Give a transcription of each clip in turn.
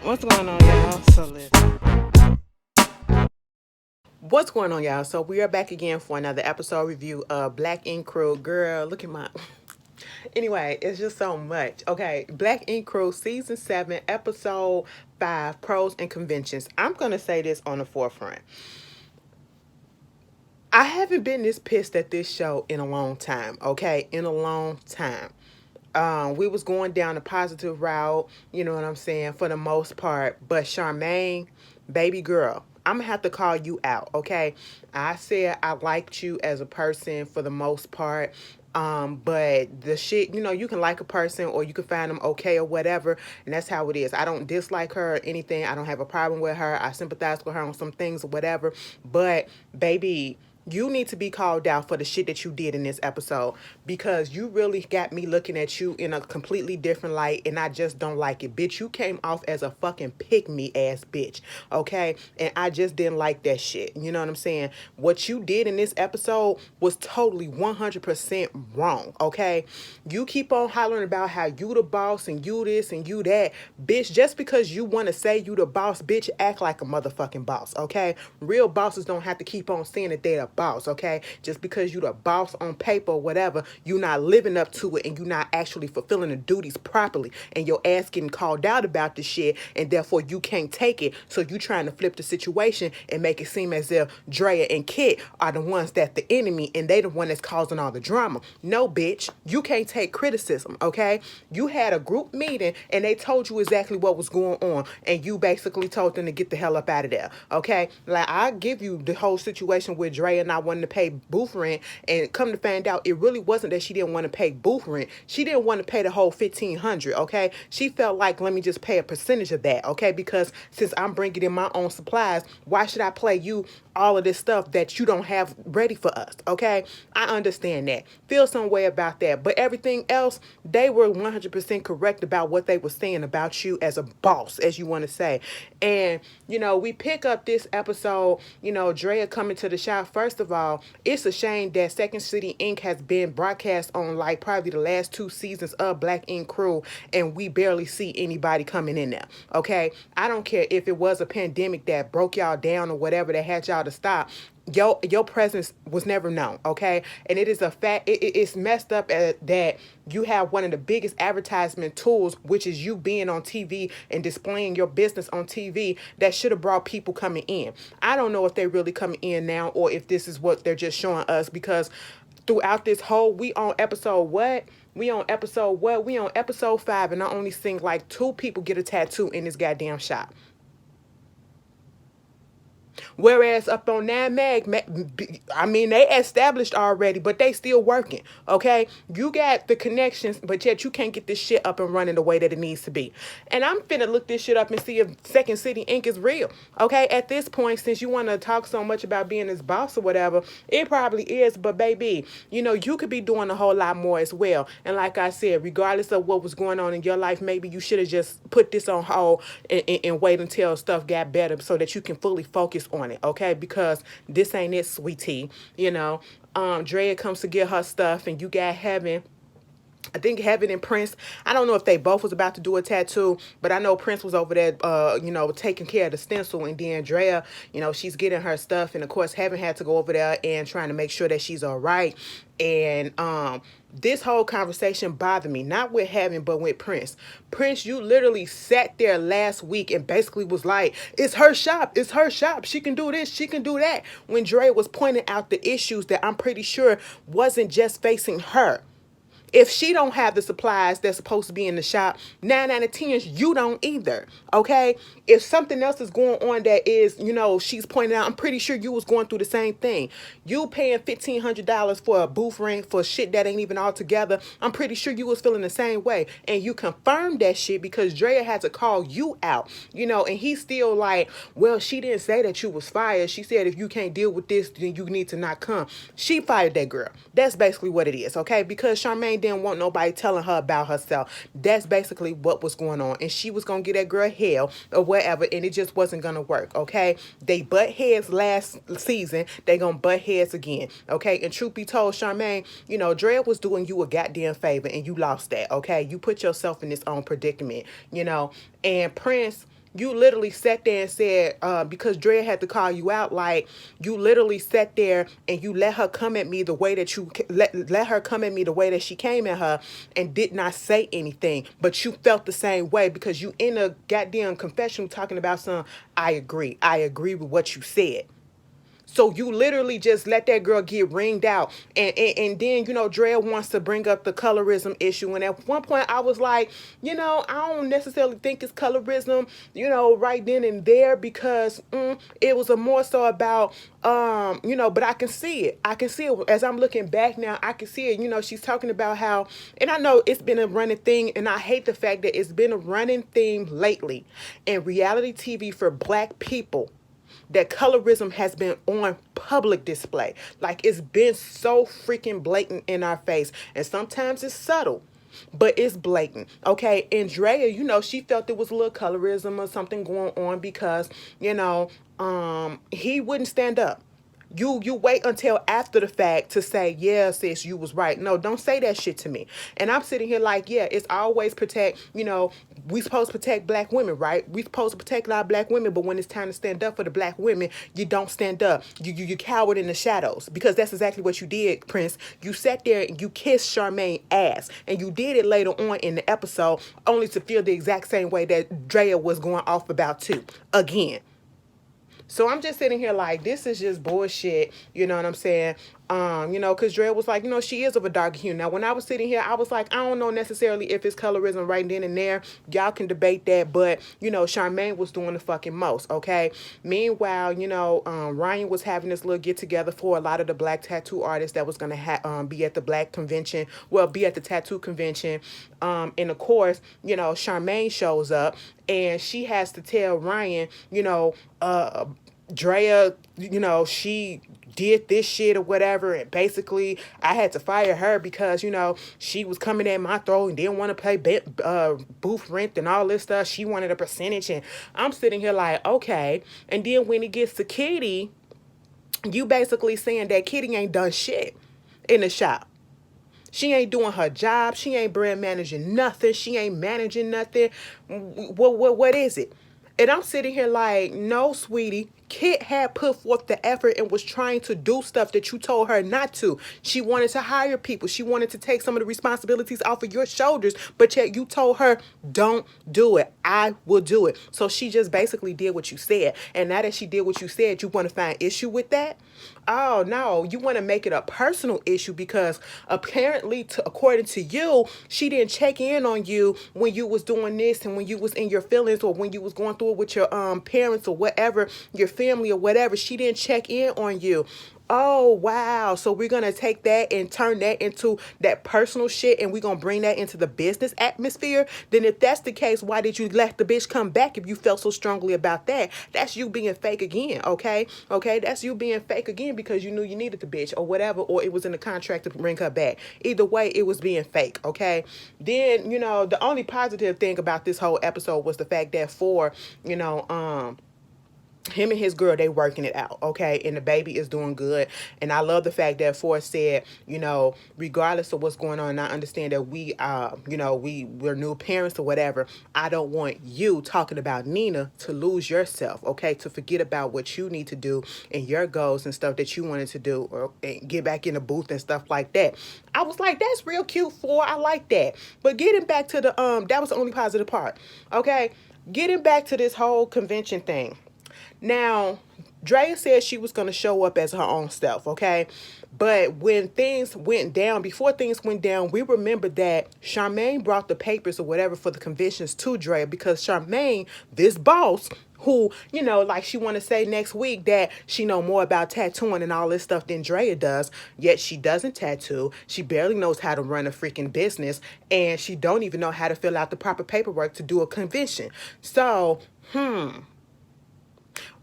What's going on, y'all? So listen. What's going on, y'all? So we are back again for another episode review of Black Ink Crew. Girl, look at my. Anyway, it's just so much. Okay, Black Ink Crew season 7, episode 5, pros and conventions. I'm gonna say this on the forefront. I haven't been this pissed at this show in a long time. Okay, in a long time. We was going down a positive route, you know what I'm saying, for the most part. But Charmaine, baby girl, I'm gonna have to call you out, okay? I said I liked you as a person for the most part. But the shit, you can like a person or you can find them okay or whatever, and that's how it is. I don't dislike her or anything. I don't have a problem with her. I sympathize with her on some things or whatever. But baby, you need to be called out for the shit that you did in this episode, because you really got me looking at you in a completely different light, and I just don't like it. Bitch, you came off as a fucking pick me ass bitch, okay? And I just didn't like that shit. You know what I'm saying? What you did in this episode was totally 100% wrong, okay? You keep on hollering about how you the boss and you this and you that. Bitch, just because you want to say you the boss, bitch, act like a motherfucking boss, okay? Real bosses don't have to keep on saying that they're the boss, okay? Just because you the boss on paper or whatever, you not living up to it and you not actually fulfilling the duties properly, and your ass getting called out about the shit, and therefore you can't take it. So you trying to flip the situation and make it seem as if Drea and Kit are the ones that the enemy and they the one that's causing all the drama. No, bitch, you can't take criticism, okay? You had a group meeting and they told you exactly what was going on, and you basically told them to get the hell up out of there, okay? Like, I give you the whole situation with Drea not wanting to pay booth rent, and come to find out, it really wasn't that she didn't want to pay booth rent. She didn't want to pay the whole 1,500, okay? She felt like, let me just pay a percentage of that, okay? Because since I'm bringing in my own supplies, why should I play you all of this stuff that you don't have ready for us, okay? I understand that. Feel some way about that. But everything else, they were 100% correct about what they were saying about you as a boss, as you want to say. And, we pick up this episode, Drea coming to the shop. First of all, it's a shame that Second City Inc. has been broadcast on like probably the last 2 seasons of Black Ink Crew, and we barely see anybody coming in there, okay? I don't care if it was a pandemic that broke y'all down or whatever that had y'all to stop. Your presence was never known, okay? And it is a fact. It's messed up that you have one of the biggest advertisement tools, which is you being on TV and displaying your business on TV, that should have brought people coming in. I don't know if they're really coming in now or if this is what they're just showing us, because throughout this whole, we on episode what? We on episode what? We on episode 5, and I only seen like 2 people get a tattoo in this goddamn shop. Whereas up on 9 I mean, they established already, but they still working, okay? You got the connections, but yet you can't get this shit up and running the way that it needs to be. And I'm finna look this shit up and see if Second City Inc. is real, okay? At this point, since you want to talk so much about being this boss or whatever, it probably is, but baby, you could be doing a whole lot more as well. And like I said, regardless of what was going on in your life, maybe you should have just put this on hold and wait until stuff got better so that you can fully focus on it, okay? Because this ain't it, sweetie. Drea comes to get her stuff, and you got Heaven. I think Heaven and Prince, I don't know if they both was about to do a tattoo, but I know Prince was over there, taking care of the stencil, and then Drea, she's getting her stuff, and of course Heaven had to go over there and trying to make sure that she's all right. And this whole conversation bothered me, not with Heaven, but with Prince. Prince, you literally sat there last week and basically was like, it's her shop, it's her shop, she can do this, she can do that, when Drea was pointing out the issues that I'm pretty sure wasn't just facing her. If she don't have the supplies that's supposed to be in the shop, 9 out of 10, you don't either, okay? If something else is going on that is, she's pointing out, I'm pretty sure you was going through the same thing. You paying $1,500 for a booth rent for shit that ain't even all together. I'm pretty sure you was feeling the same way. And you confirmed that shit because Drea had to call you out, and he's still like, well, she didn't say that you was fired. She said if you can't deal with this, then you need to not come. She fired that girl. That's basically what it is, okay? Because Charmaine didn't want nobody telling her about herself. That's basically what was going on. And she was going to get that girl hell or whatever, and it just wasn't going to work, okay? They butt heads last season. They going to butt heads again, okay? And truth be told, Charmaine, Drea was doing you a goddamn favor, and you lost that, okay? You put yourself in this own predicament, And Prince, You literally sat there and said, because Drea had to call you out, like, you literally sat there and you let her come at me the way that you let her come at me the way that she came at her, and did not say anything, but you felt the same way because you in a goddamn confessional talking about some. I agree with what you said. So you literally just let that girl get ringed out. And then, Drea wants to bring up the colorism issue. And at one point I was like, I don't necessarily think it's colorism, right then and there, because it was a more so about, but I can see it. I can see it as I'm looking back now. I can see it. She's talking about how, and I know it's been a running thing, and I hate the fact that it's been a running theme lately in reality TV for black people, that colorism has been on public display. Like, it's been so freaking blatant in our face. And sometimes it's subtle, but it's blatant. Okay. And Drea, she felt there was a little colorism or something going on because, he wouldn't stand up. You wait until after the fact to say, yeah, sis, you was right. No, don't say that shit to me. And I'm sitting here like, yeah, it's always protect, we supposed to protect black women, right? We supposed to protect our black women, but when it's time to stand up for the black women, you don't stand up. You cowered in the shadows, because that's exactly what you did, Prince. You sat there and you kissed Charmaine ass, and you did it later on in the episode, only to feel the exact same way that Drea was going off about too. Again. So I'm just sitting here like, this is just bullshit. You know what I'm saying? Because Dre was like, she is of a dark hue. Now, when I was sitting here, I was like, I don't know necessarily if it's colorism right then and there. Y'all can debate that. But, Charmaine was doing the fucking most, okay? Meanwhile, Ryan was having this little get-together for a lot of the black tattoo artists that was going to be at the black convention. Well, be at the tattoo convention. And, of course, Charmaine shows up. And she has to tell Ryan, Drea, she did this shit or whatever, and basically I had to fire her because she was coming at my throat and didn't want to pay booth rent and all this stuff. She wanted a percentage, and I'm sitting here like, okay. And then when it gets to Kitty, you basically saying that Kitty ain't done shit in the shop. She ain't doing her job. She ain't brand managing nothing. She ain't managing nothing. What is it? And I'm sitting here like, no, sweetie. Kit had put forth the effort and was trying to do stuff that you told her not to. She wanted to hire people. She wanted to take some of the responsibilities off of your shoulders, but yet you told her, don't do it. I will do it. So she just basically did what you said. And now that she did what you said, you want to find issue with that? Oh, no. You want to make it a personal issue because apparently, according to you, she didn't check in on you when you was doing this and when you was in your feelings or when you was going through it with your parents or whatever, your family or whatever. She didn't check in on you. Oh, wow. So we're going to take that and turn that into that personal shit, and we're going to bring that into the business atmosphere. Then if that's the case, why did you let the bitch come back if you felt so strongly about that? That's you being fake again, okay? Okay, that's you being fake again because you knew you needed the bitch or whatever, or it was in the contract to bring her back. Either way, it was being fake, okay? Then, the only positive thing about this whole episode was the fact that him and his girl, they working it out, okay? And the baby is doing good. And I love the fact that Forrest said, regardless of what's going on, I understand that we're new parents or whatever. I don't want you talking about Nina to lose yourself, okay? To forget about what you need to do and your goals and stuff that you wanted to do, or get back in the booth and stuff like that. I was like, that's real cute, I like that. But getting back to that was the only positive part, okay? Getting back to this whole convention thing. Now, Drea said she was going to show up as her own self, okay? But when things went down, before things went down, we remembered that Charmaine brought the papers or whatever for the conventions to Drea because Charmaine, this boss, who, like she want to say next week that she know more about tattooing and all this stuff than Drea does, yet she doesn't tattoo. She barely knows how to run a freaking business, and she don't even know how to fill out the proper paperwork to do a convention. So,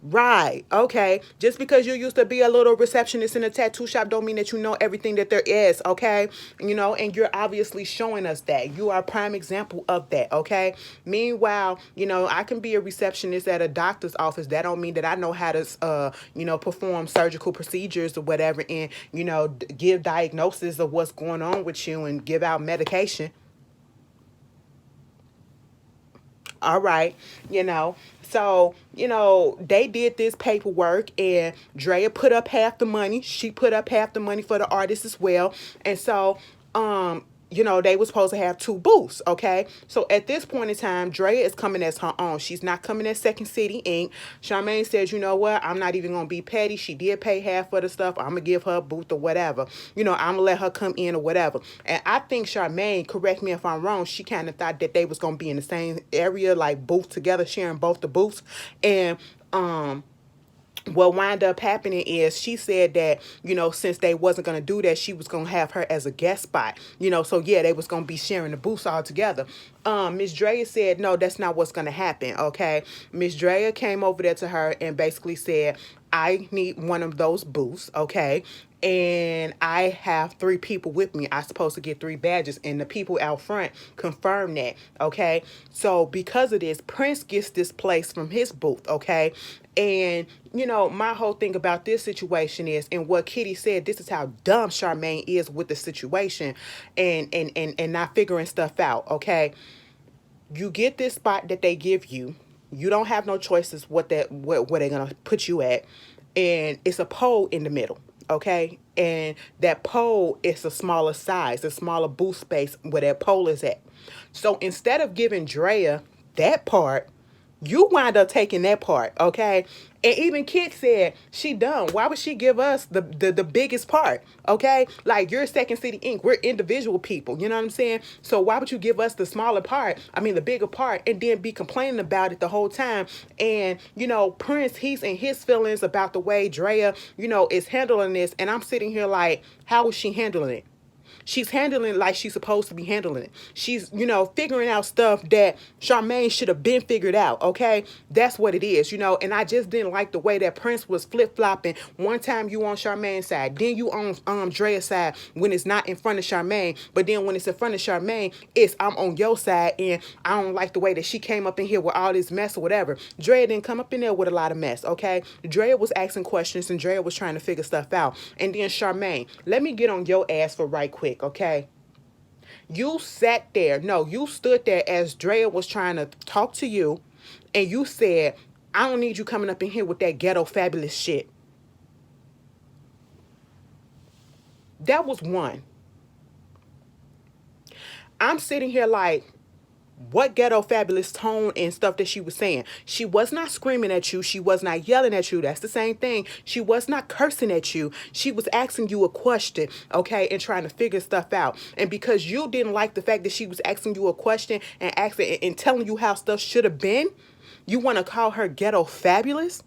right. Okay. Just because you used to be a little receptionist in a tattoo shop don't mean that you know everything that there is. Okay. And you're obviously showing us that. You are a prime example of that. Okay. Meanwhile, I can be a receptionist at a doctor's office. That don't mean that I know how to, perform surgical procedures or whatever and, give diagnosis of what's going on with you and give out medication. All right, you know. So, they did this paperwork and Drea put up half the money. She put up half the money for the artist as well. And so, they were supposed to have two booths, okay? So at this point in time, Drea is coming as her own. She's not coming as Second City Inc. Charmaine says, you know what? I'm not even gonna be petty. She did pay half for the stuff. I'm gonna give her a booth or whatever. I'm gonna let her come in or whatever. And I think Charmaine, correct me if I'm wrong, she kind of thought that they was gonna be in the same area, like booth together, sharing both the booths. And what wound up happening is she said that since they wasn't going to do that, she was going to have her as a guest spot, so yeah, they was going to be sharing the booths all together. Miss Drea said no, that's not what's going to happen. Okay, Miss Drea came over there to her and basically said, I need one of those booths, okay, and I have three people with me. I'm supposed to get three badges, and the people out front confirmed that, okay? So because of this, Prince gets this place from his booth, okay? And, my whole thing about this situation is, and what Kitty said, this is how dumb Charmaine is with the situation and not figuring stuff out, okay? You get this spot that they give you. You don't have no choices where they're gonna put you at, and it's a pole in the middle, okay? And that pole is a smaller size, a smaller booth space where that pole is at. So instead of giving Drea that part, you wind up taking that part, okay? And even Kit said she done. Why would she give us the biggest part, okay? Like, you're Second City Inc. We're individual people, you know what I'm saying? So why would you give us the smaller part, the bigger part, and then be complaining about it the whole time? And, Prince, he's in his feelings about the way Drea, is handling this. And I'm sitting here like, how is she handling it? She's handling it like she's supposed to be handling it. She's, figuring out stuff that Charmaine should have been figured out, okay? That's what it is, and I just didn't like the way that Prince was flip-flopping. One time you on Charmaine's side, then you on Drea's side when it's not in front of Charmaine, but then when it's in front of Charmaine, it's I'm on your side, and I don't like the way that she came up in here with all this mess or whatever. Drea didn't come up in there with a lot of mess, okay? Drea was asking questions, and Drea was trying to figure stuff out. And then Charmaine, let me get on your ass for right quick, okay? You sat there. No, you stood there as Drea was trying to talk to you, and you said, I don't need you coming up in here with that ghetto fabulous shit. That was one. I'm sitting here like, what ghetto fabulous tone and stuff that she was saying. She was not screaming at you. She was not yelling at you. That's the same thing. She was not cursing at you. She was asking you a question, okay, and trying to figure stuff out. And because you didn't like the fact that she was asking you a question and asking and telling you how stuff should have been, you want to call her ghetto fabulous?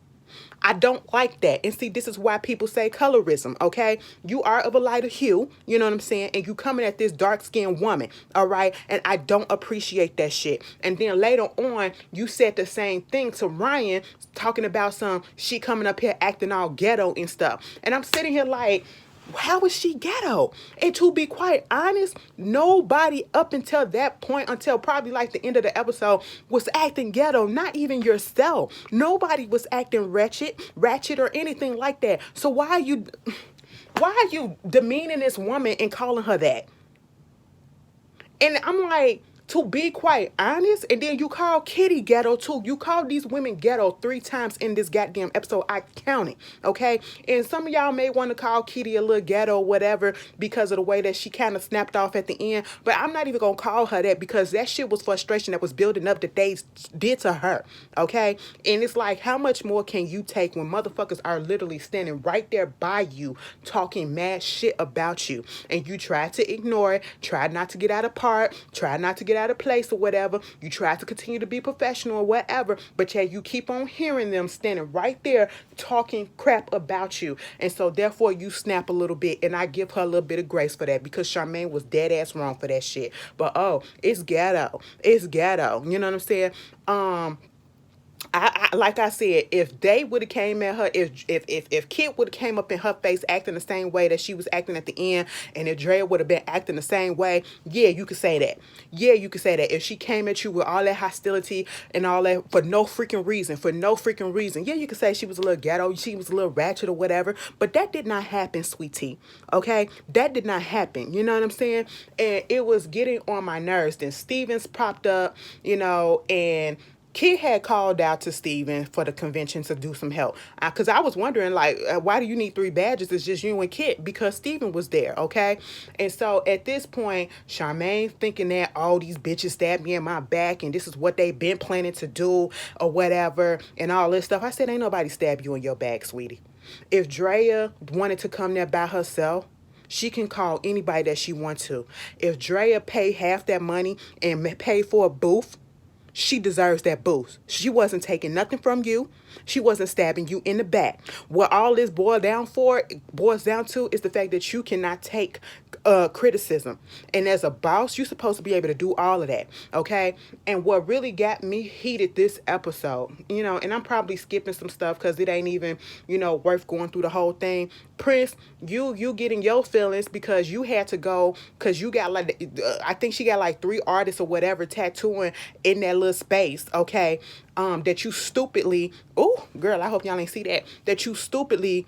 I don't like that. And see, this is why people say colorism, okay? You are of a lighter hue, you know what I'm saying? And you coming at this dark-skinned woman, all right? And I don't appreciate that shit. And then later on, you said the same thing to Ryan, talking about she coming up here acting all ghetto and stuff. And I'm sitting here like, how is she ghetto? And to be quite honest, nobody up until that point, until probably like the end of the episode, was acting ghetto. Not even yourself. Nobody was acting ratchet or anything like that. So why are you demeaning this woman and calling her that? And I'm like, to be quite honest, and then you call Kitty ghetto too. You called these women ghetto 3 times in this goddamn episode. I counted, okay? And some of y'all may want to call Kitty a little ghetto, whatever, because of the way that she kind of snapped off at the end. But I'm not even going to call her that, because that shit was frustration that was building up that they did to her, okay? And it's like, how much more can you take when motherfuckers are literally standing right there by you talking mad shit about you, and you try to ignore it, try not to get out of part, try not to get out of place or whatever, you try to continue to be professional or whatever, but yeah, you keep on hearing them standing right there talking crap about you, and so therefore you snap a little bit, and I give her a little bit of grace for that, because Charmaine was dead ass wrong for that shit. But it's ghetto, you know what I'm saying? Like I said, if they would have came at her, if Kit would have came up in her face acting the same way that she was acting at the end, and if Drea would have been acting the same way, yeah, you could say that. Yeah, you could say that. If she came at you with all that hostility and all that for no freaking reason, yeah, you could say she was a little ghetto, she was a little ratchet or whatever. But that did not happen, sweetie. Okay, that did not happen. You know what I'm saying? And it was getting on my nerves. Then Stevens popped up, and Kid had called out to Steven for the convention to do some help. Because I was wondering, like, why do you need three badges? It's just you and Kit. Because Steven was there, okay? And so at this point, Charmaine thinking that all these bitches stabbed me in my back and this is what they've been planning to do or whatever and all this stuff. I said, ain't nobody stabbed you in your back, sweetie. If Drea wanted to come there by herself, she can call anybody that she wants to. If Drea paid half that money and paid for a booth, she deserves that boost. She wasn't taking nothing from you. She wasn't stabbing you in the back. What all this boils down to is the fact that you cannot take criticism. And as a boss, you're supposed to be able to do all of that. Okay. And what really got me heated this episode, and I'm probably skipping some stuff because it ain't even, worth going through the whole thing. Prince, you getting your feelings because you had to go because you got like I think she got like 3 artists or whatever tattooing in that little space, okay? That you stupidly, oh girl, I hope y'all ain't see that you stupidly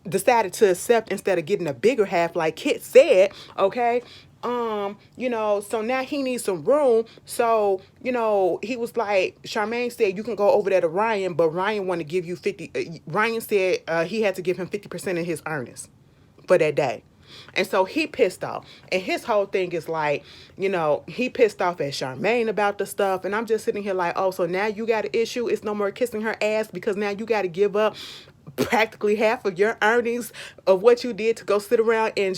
decided to accept instead of getting a bigger half like Kit said, okay? So now he needs some room. So, he was like, Charmaine said, you can go over there to Ryan, but Ryan want to give you 50. Ryan said he had to give him 50% of his earnings for that day. And so he pissed off. And his whole thing is like, he pissed off at Charmaine about the stuff. And I'm just sitting here like, oh, so now you got an issue. It's no more kissing her ass because now you got to give up practically half of your earnings of what you did to go sit around in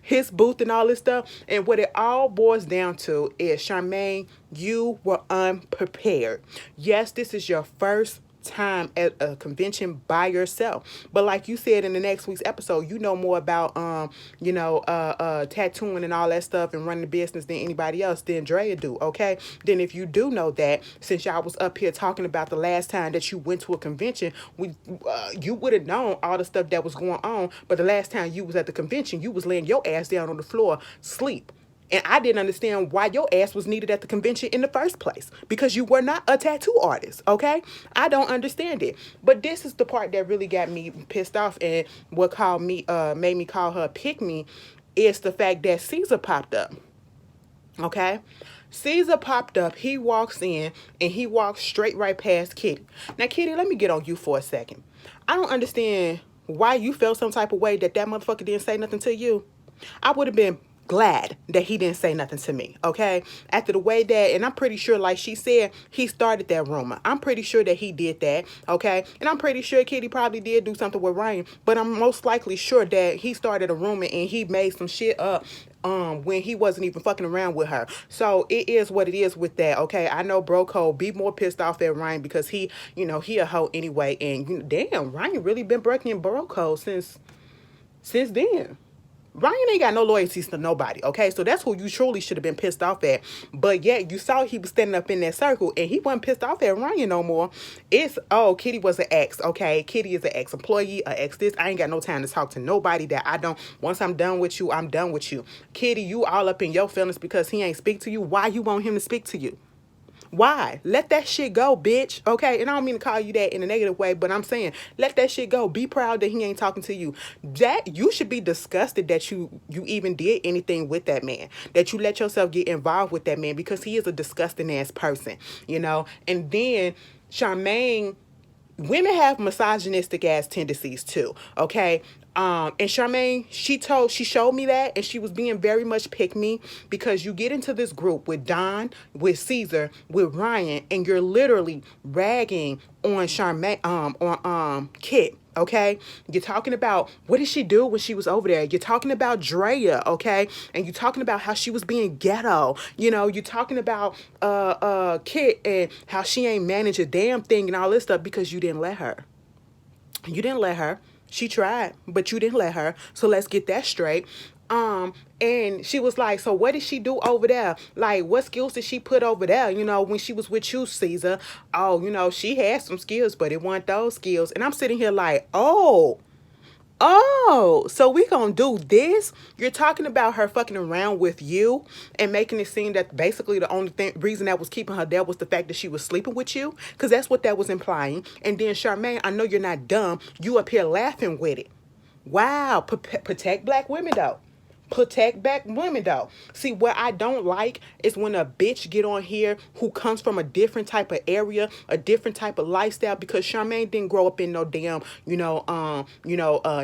his booth and all this stuff. And what it all boils down to is, Charmaine, you were unprepared. Yes, this is your first time at a convention by yourself, but like you said in the next week's episode, you know more about tattooing and all that stuff and running the business than anybody else, than Drea do, okay? Then if you do know that, since y'all was up here talking about the last time that you went to a convention, you would have known all the stuff that was going on. But the last time you was at the convention, you was laying your ass down on the floor sleep. And I didn't understand why your ass was needed at the convention in the first place, because you were not a tattoo artist, okay? I don't understand it. But this is the part that really got me pissed off, and what made me call her pick me is the fact that Caesar popped up, okay? Caesar popped up, he walks in, and he walks straight right past Kitty. Now, Kitty, let me get on you for a second. I don't understand why you felt some type of way that motherfucker didn't say nothing to you. I would have been glad that he didn't say nothing to me, okay? After the way that, and I'm pretty sure, like she said, he started that rumor. I'm pretty sure that he did that, okay? And I'm pretty sure Kitty probably did do something with Ryan, but I'm most likely sure that he started a rumor and he made some shit up when he wasn't even fucking around with her. So it is what it is with that, okay? I know Bro Code be more pissed off at Ryan because he a hoe anyway, and damn, Ryan really been breaking Bro Code since then. Ryan ain't got no loyalties to nobody, okay? So that's who you truly should have been pissed off at. But yet, you saw he was standing up in that circle, and he wasn't pissed off at Ryan no more. It's, Kitty was an ex, okay? Kitty is an ex-employee, an ex this. I ain't got no time to talk to nobody that I don't. Once I'm done with you, I'm done with you. Kitty, you all up in your feelings because he ain't speak to you. Why you want him to speak to you? Why? Let that shit go, bitch. Okay? And I don't mean to call you that in a negative way, but I'm saying, let that shit go. Be proud that he ain't talking to you. That you should be disgusted that you even did anything with that man. That you let yourself get involved with that man, because he is a disgusting ass person, And then Charmaine, women have misogynistic ass tendencies too, okay? And Charmaine, she showed me that, and she was being very much pick me, because you get into this group with Don, with Caesar, with Ryan, and you're literally ragging on Charmaine, on Kit. Okay, you're talking about what did she do when she was over there. You're talking about Drea, okay, and you're talking about how she was being ghetto. You're talking about Kit and how she ain't managed a damn thing and all this stuff because you didn't let her. You didn't let her. She tried, but you didn't let her. So let's get that straight. And she was like, so what did she do over there? Like, what skills did she put over there? You know, when she was with you, Caesar. Oh, you know, she had some skills, but it wasn't those skills. And I'm sitting here like, oh, so we gonna do this? You're talking about her fucking around with you and making it seem that basically the only reason that was keeping her there was the fact that she was sleeping with you? Because that's what that was implying. And then, Charmaine, I know you're not dumb. You up here laughing with it. Wow, protect black women, though. Protect back women though. See, what I don't like is when a bitch get on here who comes from a different type of area, a different type of lifestyle, because Charmaine didn't grow up in no damn,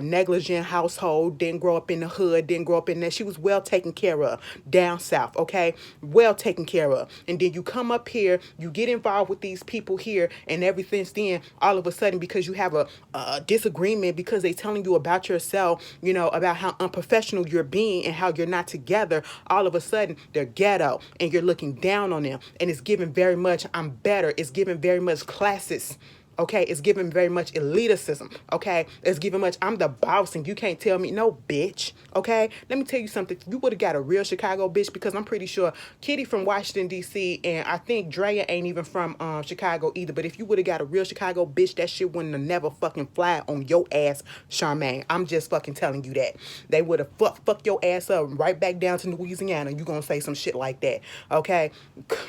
negligent household, didn't grow up in the hood, didn't grow up in that. She was well taken care of down south, okay? Well taken care of. And then you come up here, you get involved with these people here, and everything's then all of a sudden because you have a disagreement because they telling you about yourself, about how unprofessional you're being and how you're not together, all of a sudden they're ghetto and you're looking down on them. And it's given very much, I'm better. It's given very much classist. Okay, it's giving very much elitism. Okay, it's giving much, I'm the boss and you can't tell me no, bitch. Okay, let me tell you something. You would have got a real Chicago bitch, because I'm pretty sure Kitty from Washington D.C. and I think Drea ain't even from Chicago either. But if you would have got a real Chicago bitch, that shit wouldn't have never fucking fly on your ass, Charmaine. I'm just fucking telling you that. They would have fuck your ass up right back down to Louisiana. You gonna say some shit like that? Okay,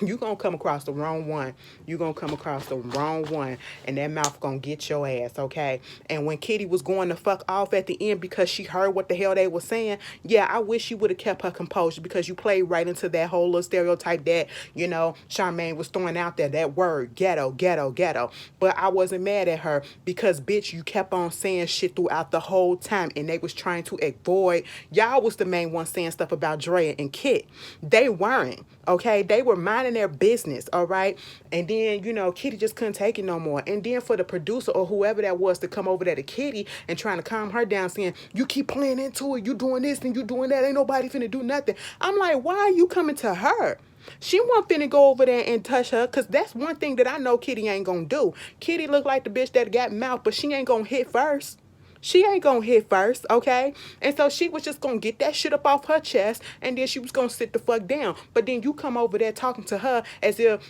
you gonna come across the wrong one. You gonna come across the wrong one, and that mouth gonna get your ass, okay? And when Kitty was going to fuck off at the end because she heard what the hell they were saying, yeah, I wish you would have kept her composure, because you played right into that whole little stereotype that, Charmaine was throwing out there, that word, ghetto, ghetto, ghetto. But I wasn't mad at her because, bitch, you kept on saying shit throughout the whole time, and they was trying to avoid, y'all was the main one saying stuff about Drea and Kit. They weren't, okay? They were minding their business, all right? And then, Kitty just couldn't take it no more. And then for the producer or whoever that was to come over there to Kitty and trying to calm her down, saying, you keep playing into it, you doing this and you doing that, ain't nobody finna do nothing. I'm like, why are you coming to her? She wasn't finna go over there and touch her, because that's one thing that I know Kitty ain't gonna do. Kitty look like the bitch that got mouth, but she ain't gonna hit first. She ain't gonna hit first, okay? And so she was just gonna get that shit up off her chest, and then she was gonna sit the fuck down. But then you come over there talking to her as if,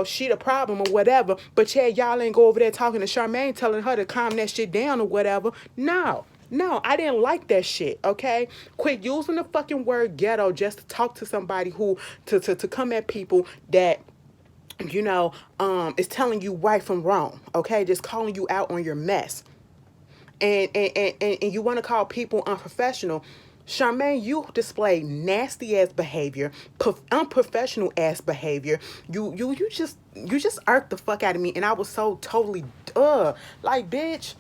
she the problem or whatever. But yeah, y'all ain't go over there talking to Charmaine, telling her to calm that shit down or whatever. No, I didn't like that shit, okay? Quit using the fucking word ghetto just to talk to somebody who, to come at people that, is telling you right from wrong, okay? Just calling you out on your mess. And you want to call people unprofessional. Charmaine, you display nasty ass behavior, unprofessional ass behavior. You just irked the fuck out of me, and I was so totally like, bitch.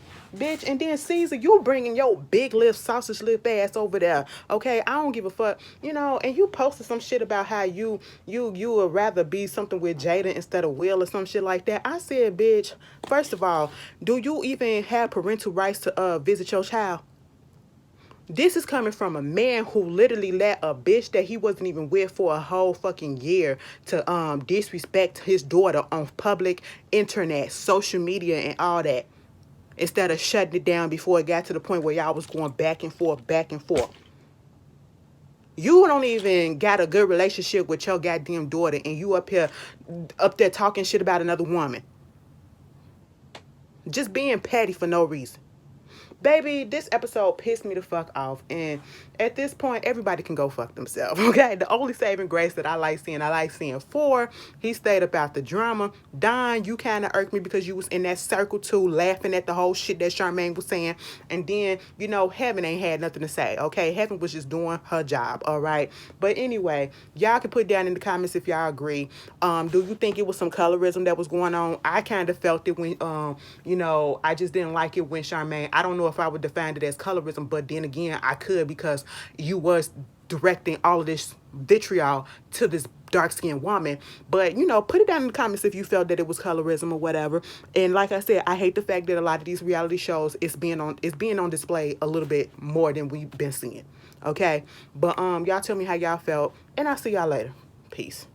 And then Caesar, you bringing your big lip, sausage lip ass over there. Okay, I don't give a fuck. And you posted some shit about how you would rather be something with Jada instead of Will or some shit like that. I said, bitch, first of all, do you even have parental rights to visit your child? This is coming from a man who literally let a bitch that he wasn't even with for a whole fucking year to disrespect his daughter on public internet, social media, and all that, instead of shutting it down before it got to the point where y'all was going back and forth, back and forth. You don't even got a good relationship with your goddamn daughter, and you up there talking shit about another woman. Just being petty for no reason. Baby, this episode pissed me the fuck off, and at this point, everybody can go fuck themselves, okay? The only saving grace that I like seeing 4, he stayed about the drama. Don, you kind of irked me because you was in that circle too, laughing at the whole shit that Charmaine was saying, and then, Heaven ain't had nothing to say, okay? Heaven was just doing her job, all right? But anyway, y'all can put down in the comments if y'all agree. Do you think it was some colorism that was going on? I kind of felt it when, I just didn't like it when Charmaine, I don't know if I would define it as colorism, but then again, I could, because you was directing all of this vitriol to this dark-skinned woman. But, put it down in the comments if you felt that it was colorism or whatever. And like I said, I hate the fact that a lot of these reality shows is being on display a little bit more than we've been seeing. Okay? But y'all tell me how y'all felt, and I'll see y'all later. Peace.